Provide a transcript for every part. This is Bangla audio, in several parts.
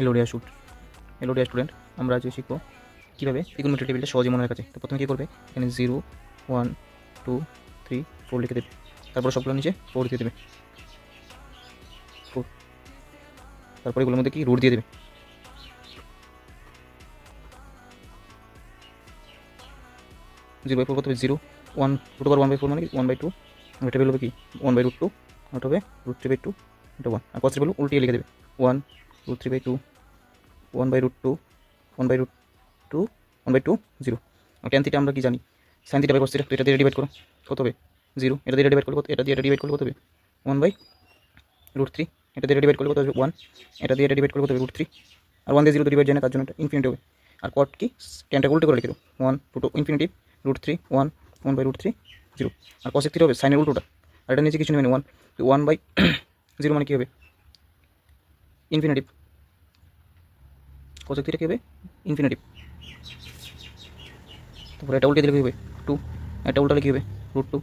হ্যালো ডিয়ার স্টুডেন্ট, আমরা আজকে শিখবো কীভাবে ত্রিকোণমিতির টেবিলটা সহজে মনে রাখা যায়। তো প্রথমে কী করবে, এখানে 0 1 2 3 4 লিখে দেবে, তারপরে সবগুলো নিচে 4 দিয়ে দেবে, 4, তারপরে এগুলোর মধ্যে কি রুট দিয়ে দেবে। জিরো বাই ফোর কত হবে, 0 1 রুট ওভার 1/4 মানে কি 1/2, টেবিল হবে কি 1/√2, ওটা হবে √3/2, এটা 1, আর কস বলো উল্টিয়ে লিখে দেবে 1 √3/2 1/√2 1/2 1/2 0। আর ট্যান থিটা আমরা কি জানি, sine theta by cos theta, তো এটা দিয়ে ডিভাইড করো কত হবে 0, এটা দিয়ে ডিভাইড করলে কত, এটা দিয়ে ডিভাইড করলে কত হবে 1/√3, এটা দিয়ে ডিভাইড করলে কত হবে 1, এটা দিয়ে ডিভাইড করলে কত হবে √3, আর 1 দিয়ে 0 ডিভাইড যায় না, তার জন্য এটা ইনফিনিটি হবে। আর কট কি ট্যানটা উল্টো করে লিখে দেবো 1 2 ইনফিনিটি √3 1 1/√3 0, আর কস থিটা হবে সাইনের উল্টোটা, আর এটা নিচে কিছু নেবে 1/0 মানে কী হবে ইনফিনিটিভ, কস থিটা কী হবে ইনফিনিটিভ। তারপরে এটা উল্টে দিলে কী হবে 2, এটা উল্টালে কী হবে √2,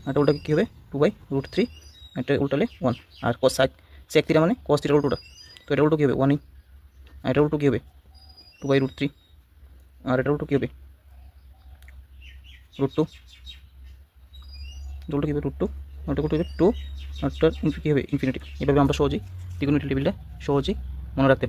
এটা উল্টা কী হবে 2/√3, এটা উল্টালে 1, আর কস সেক থিটা মানে কস থিটার উল্টোটা, তো এটা উল্টো কী হবে 1, আর এটা উল্টো কী হবে 2/√3, আর এটা উল্টো কী হবে √2, উল্টো কী হবে √2, ওটা উল্টো হবে 2, আর কী হবে ইনফিনিটি। এভাবে আমরা সহজেই ত্রিকোণমিতির টেবিলটা সহজেই মনে রাখতে পারি।